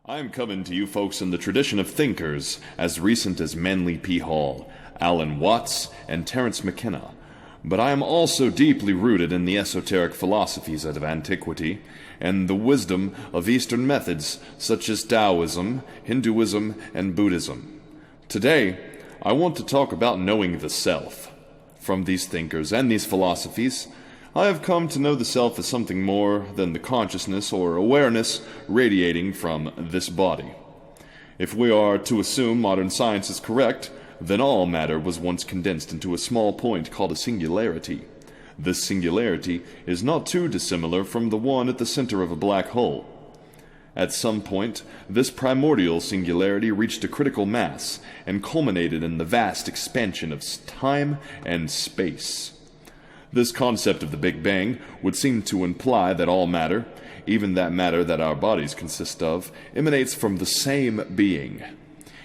I'm coming to you folks in the tradition of thinkers as recent as Manly P. Hall, Alan Watts, and Terence McKenna. But I am also deeply rooted in the esoteric philosophies of antiquity and the wisdom of Eastern methods such as Taoism, Hinduism, and Buddhism. Today, I want to talk about knowing the self. From these thinkers and these philosophies, I have come to know the self as something more than the consciousness or awareness radiating from this body. If we are to assume modern science is correct, then all matter was once condensed into a small point called a singularity. This singularity is not too dissimilar from the one at the center of a black hole. At some point, this primordial singularity reached a critical mass and culminated in the vast expansion of time and space. This concept of the Big Bang would seem to imply that all matter, even that matter that our bodies consist of, emanates from the same being.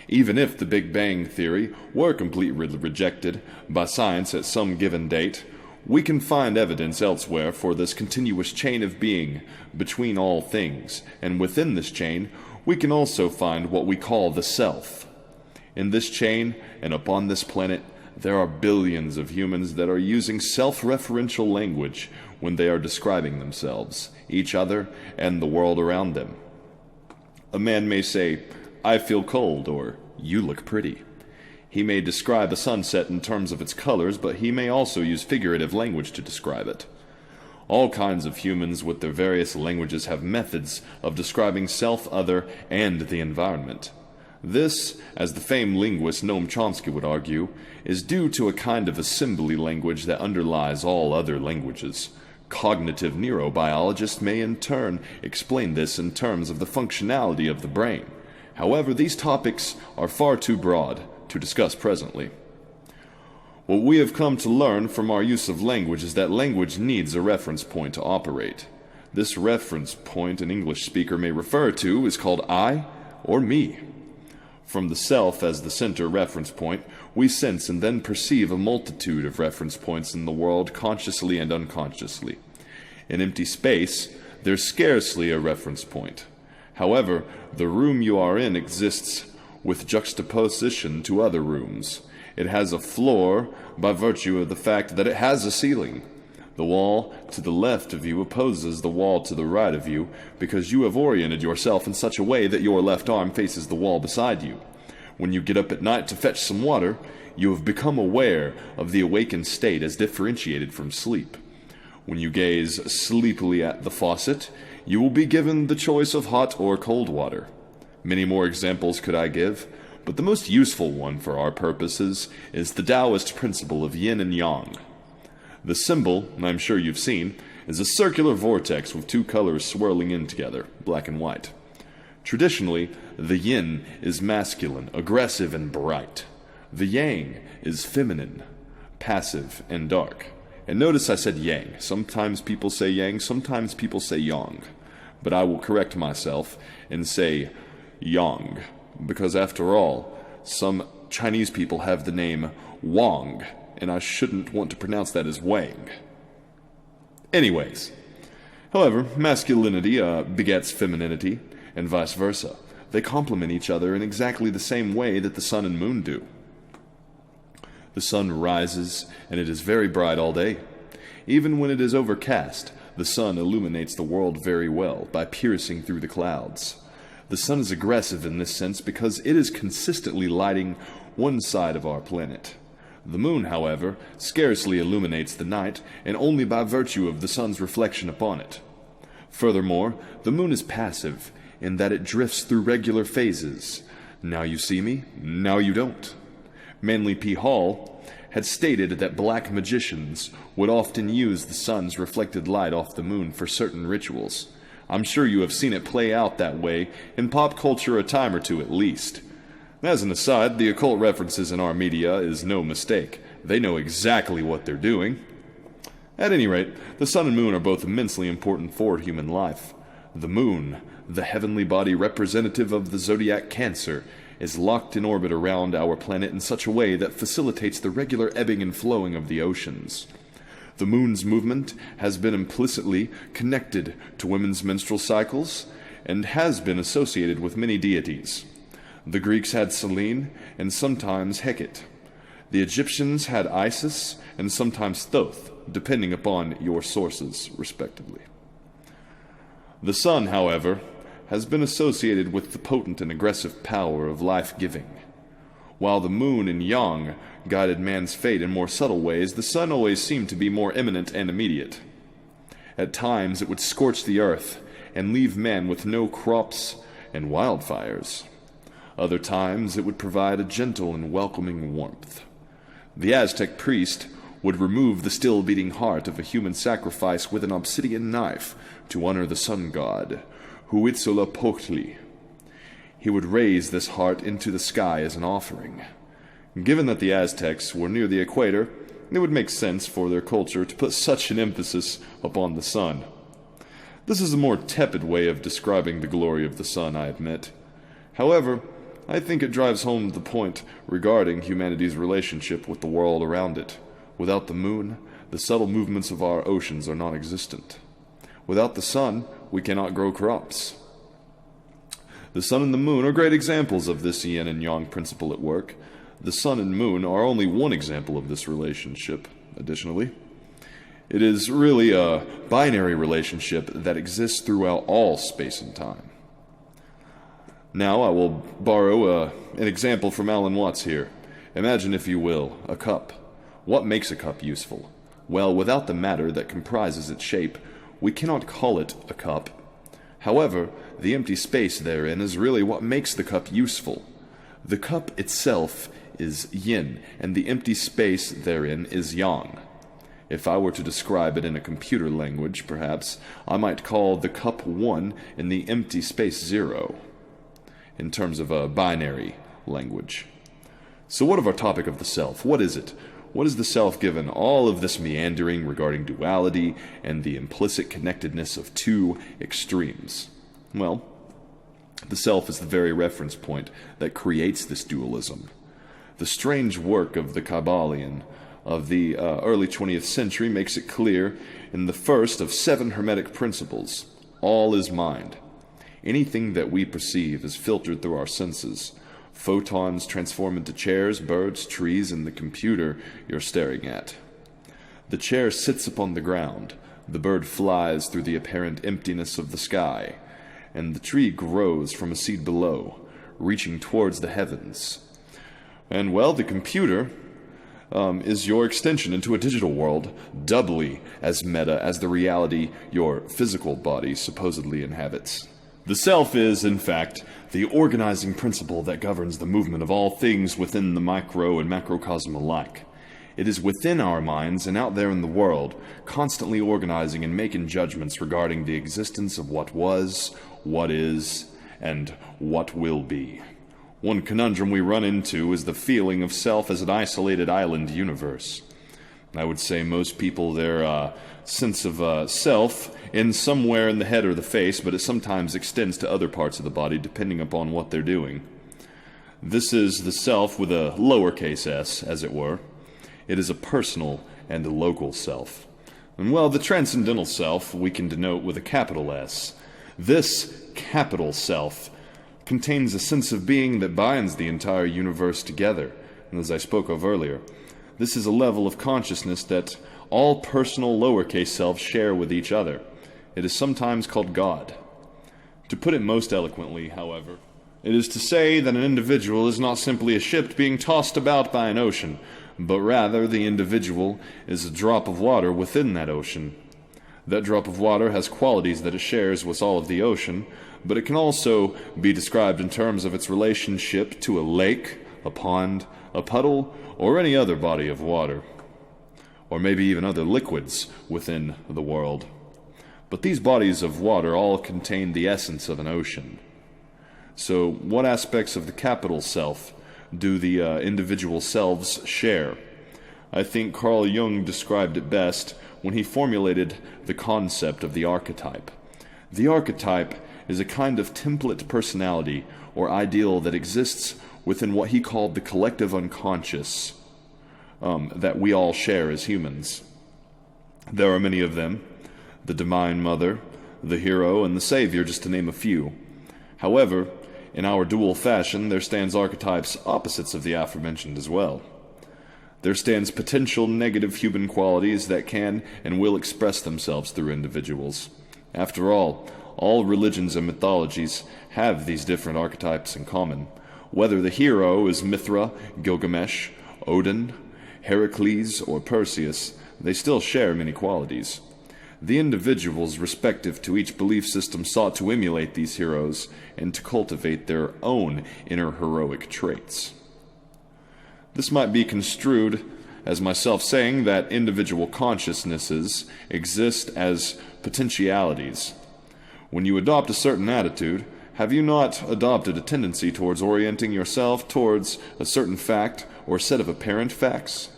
Even if the Big Bang theory were completely rejected by science at some given date, we can find evidence elsewhere for this continuous chain of being between all things, and within this chain we can also find what we call the self. In this chain, and upon this planet, there are billions of humans that are using self-referential language when they are describing themselves, each other, and the world around them. A man may say, "I feel cold," or "You look pretty." He may describe a sunset in terms of its colors, but he may also use figurative language to describe it. All kinds of humans with their various languages have methods of describing self, other, and the environment. This, as the famed linguist Noam Chomsky would argue, is due to a kind of assembly language that underlies all other languages. Cognitive neurobiologists may in turn explain this in terms of the functionality of the brain. However, these topics are far too broad to discuss presently. What we have come to learn from our use of language is that language needs a reference point to operate. This reference point an English speaker may refer to is called I or me. From the self as the center reference point, we sense and then perceive a multitude of reference points in the world consciously and unconsciously. In empty space, there's scarcely a reference point. However, the room you are in exists with juxtaposition to other rooms. It has a floor by virtue of the fact that it has a ceiling. The wall to the left of you opposes the wall to the right of you because you have oriented yourself in such a way that your left arm faces the wall beside you. When you get up at night to fetch some water, you have become aware of the awakened state as differentiated from sleep. When you gaze sleepily at the faucet, you will be given the choice of hot or cold water. Many more examples could I give, but the most useful one for our purposes is the Taoist principle of yin and yang. The symbol, I'm sure you've seen, is a circular vortex with two colors swirling in together, black and white. Traditionally, the yin is masculine, aggressive, and bright. The yang is feminine, passive, and dark. And notice I said yang. Sometimes people say yang, sometimes people say yang. But I will correct myself and say yang, because after all, some Chinese people have the name Wang, and I shouldn't want to pronounce that as Wang. Anyways, however, masculinity begets femininity, and vice versa. They complement each other in exactly the same way that the sun and moon do. The sun rises, and it is very bright all day. Even when it is overcast, the sun illuminates the world very well by piercing through the clouds. The sun is aggressive in this sense because it is consistently lighting one side of our planet. The moon, however, scarcely illuminates the night, and only by virtue of the sun's reflection upon it. Furthermore, the moon is passive, in that it drifts through regular phases. Now you see me, now you don't. Manly P. Hall had stated that black magicians would often use the sun's reflected light off the moon for certain rituals. I'm sure you have seen it play out that way in pop culture a time or two at least. As an aside, the occult references in our media is no mistake. They know exactly what they're doing. At any rate, the sun and moon are both immensely important for human life. The moon, the heavenly body representative of the zodiac Cancer, is locked in orbit around our planet in such a way that facilitates the regular ebbing and flowing of the oceans. The moon's movement has been implicitly connected to women's menstrual cycles, and has been associated with many deities. The Greeks had Selene and sometimes Hecate. The Egyptians had Isis and sometimes Thoth, depending upon your sources, respectively. The sun, however, has been associated with the potent and aggressive power of life-giving. While the moon and yang guided man's fate in more subtle ways, the sun always seemed to be more imminent and immediate. At times it would scorch the earth and leave men with no crops and wildfires. Other times it would provide a gentle and welcoming warmth. The Aztec priest would remove the still-beating heart of a human sacrifice with an obsidian knife to honor the sun god, Huitzilopochtli. He would raise this heart into the sky as an offering. Given that the Aztecs were near the equator, it would make sense for their culture to put such an emphasis upon the sun. This is a more tepid way of describing the glory of the sun, I admit. However, I think it drives home the point regarding humanity's relationship with the world around it. Without the moon, the subtle movements of our oceans are non-existent. Without the sun, we cannot grow crops. The sun and the moon are great examples of this yin and yang principle at work. The sun and moon are only one example of this relationship, additionally. It is really a binary relationship that exists throughout all space and time. Now I will borrow an example from Alan Watts here. Imagine, if you will, a cup. What makes a cup useful? Well, without the matter that comprises its shape, we cannot call it a cup. However, the empty space therein is really what makes the cup useful. The cup itself is yin, and the empty space therein is yang. If I were to describe it in a computer language, perhaps, I might call the cup 1 and the empty space 0, in terms of a binary language. So what of our topic of the self? What is it? What is the self given all of this meandering regarding duality and the implicit connectedness of two extremes? Well, the self is the very reference point that creates this dualism. The strange work of the Kabbalion of the early 20th century makes it clear in the first of 7 Hermetic principles: all is mind. Anything that we perceive is filtered through our senses. Photons transform into chairs, birds, trees, and the computer you're staring at. The chair sits upon the ground, the bird flies through the apparent emptiness of the sky, and the tree grows from a seed below, reaching towards the heavens. And, well, the computer is your extension into a digital world, doubly as meta as the reality your physical body supposedly inhabits. The self is, in fact, the organizing principle that governs the movement of all things within the micro and macrocosm alike. It is within our minds and out there in the world, constantly organizing and making judgments regarding the existence of what was, what is, and what will be. One conundrum we run into is the feeling of self as an isolated island universe. I would say most people, their sense of self in somewhere in the head or the face, but it sometimes extends to other parts of the body depending upon what they're doing. This is the self with a lowercase s, as it were. It is a personal and a local self. And, well, the transcendental self we can denote with a capital S. This capital self contains a sense of being that binds the entire universe together. And as I spoke of earlier, this is a level of consciousness that all personal lowercase selves share with each other. It is sometimes called God. To put it most eloquently, however, it is to say that an individual is not simply a ship being tossed about by an ocean, but rather the individual is a drop of water within that ocean. That drop of water has qualities that it shares with all of the ocean, but it can also be described in terms of its relationship to a lake, a pond, a puddle, or any other body of water, or maybe even other liquids within the world. But these bodies of water all contain the essence of an ocean. So what aspects of the capital self do the individual selves share? I think Carl Jung described it best when he formulated the concept of the archetype. The archetype is a kind of template personality or ideal that exists within what he called the collective unconscious that we all share as humans. There are many of them: the Divine Mother, the hero, and the savior, just to name a few. However, in our dual fashion, there stands archetypes opposites of the aforementioned as well. There stands potential negative human qualities that can and will express themselves through individuals. After all religions and mythologies have these different archetypes in common. Whether the hero is Mithra, Gilgamesh, Odin, Heracles, or Perseus, they still share many qualities. The individuals respective to each belief system sought to emulate these heroes and to cultivate their own inner heroic traits. This might be construed as myself saying that individual consciousnesses exist as potentialities. When you adopt a certain attitude, have you not adopted a tendency towards orienting yourself towards a certain fact or set of apparent facts?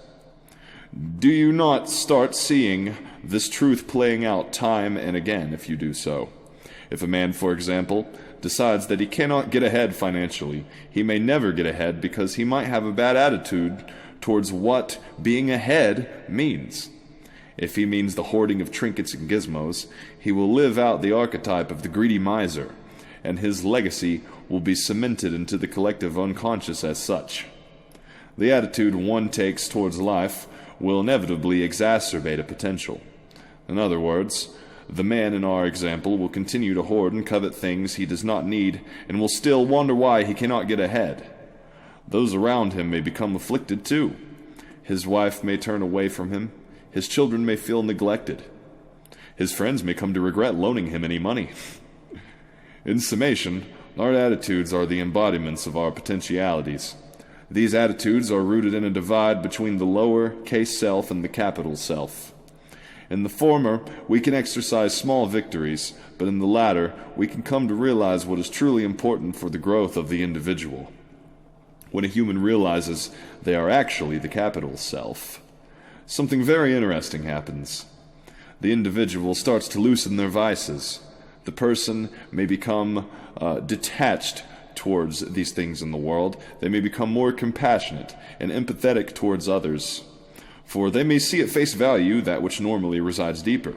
Do you not start seeing this truth playing out time and again if you do so? If a man, for example, decides that he cannot get ahead financially, he may never get ahead because he might have a bad attitude towards what being ahead means. If he means the hoarding of trinkets and gizmos, he will live out the archetype of the greedy miser, and his legacy will be cemented into the collective unconscious as such. The attitude one takes towards life will inevitably exacerbate a potential. In other words, the man in our example will continue to hoard and covet things he does not need, and will still wonder why he cannot get ahead. Those around him may become afflicted too. His wife may turn away from him. His children may feel neglected. His friends may come to regret loaning him any money. In summation, our attitudes are the embodiments of our potentialities. These attitudes are rooted in a divide between the lower-case self and the capital self. In the former, we can exercise small victories, but in the latter, we can come to realize what is truly important for the growth of the individual. When a human realizes they are actually the capital self, something very interesting happens. The individual starts to loosen their vices. The person may become detached towards these things in the world. They may become more compassionate and empathetic towards others, for they may see at face value that which normally resides deeper.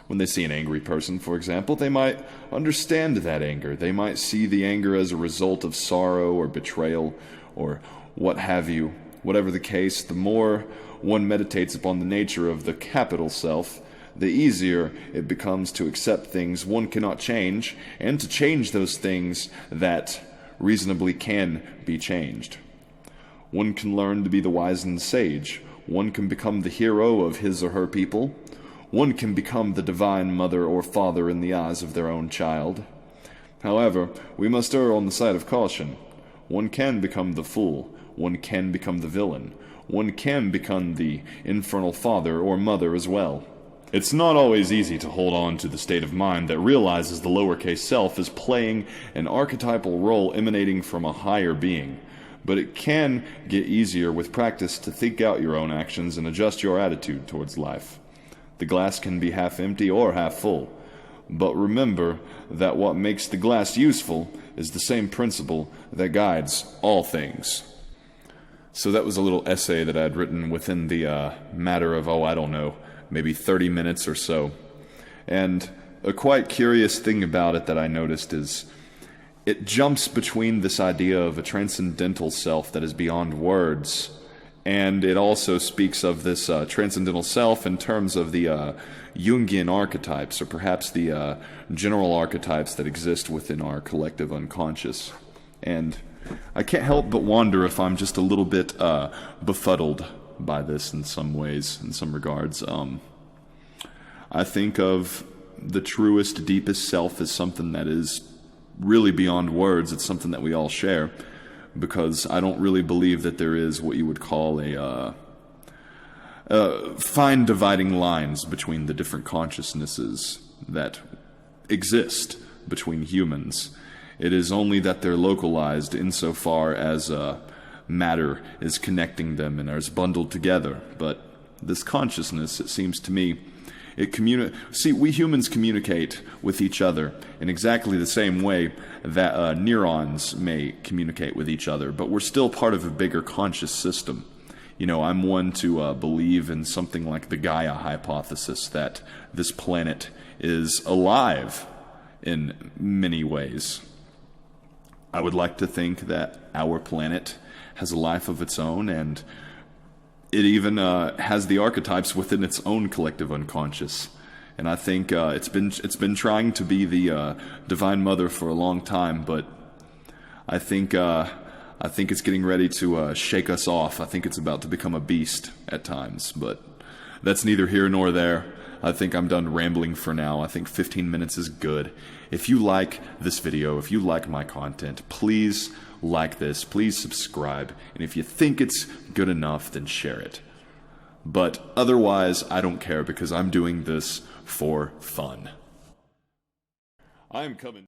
When they see an angry person, for example, they might understand that anger. They might see the anger as a result of sorrow or betrayal or what have you. Whatever the case, the more one meditates upon the nature of the capital self, the easier it becomes to accept things one cannot change and to change those things that reasonably can be changed. One can learn to be the wise and sage. One can become the hero of his or her people. One can become the divine mother or father in the eyes of their own child. However, we must err on the side of caution. One can become the fool. One can become the villain. One can become the infernal father or mother as well. It's not always easy to hold on to the state of mind that realizes the lowercase self is playing an archetypal role emanating from a higher being. But it can get easier with practice to think out your own actions and adjust your attitude towards life. The glass can be half empty or half full. But remember that what makes the glass useful is the same principle that guides all things. So that was a little essay that I had written within the matter of, maybe 30 minutes or so. And a quite curious thing about it that I noticed is it jumps between this idea of a transcendental self that is beyond words, and it also speaks of this transcendental self in terms of the Jungian archetypes, or perhaps the general archetypes that exist within our collective unconscious. And I can't help but wonder if I'm just a little bit befuddled by this in some ways, in some regards. I think of the truest, deepest self as something that is really beyond words. It's something that we all share, because I don't really believe that there is what you would call a fine dividing lines between the different consciousnesses that exist between humans. It is only that they're localized insofar as matter is connecting them and is bundled together. But this consciousness, it seems to me, we humans communicate with each other in exactly the same way that neurons may communicate with each other, but we're still part of a bigger conscious system. I'm one to believe in something like the Gaia hypothesis, that this planet is alive in many ways. I would like to think that our planet has a life of its own, and it even has the archetypes within its own collective unconscious. And I think it's been trying to be the Divine Mother for a long time, but I think it's getting ready to shake us off. I think it's about to become a beast at times, but that's neither here nor there. I think I'm done rambling for now. I think 15 minutes is good. If you like this video, if you like my content, please like this, please subscribe, and if you think it's good enough, then share it. But otherwise, I don't care, because I'm doing this for fun. I'm coming.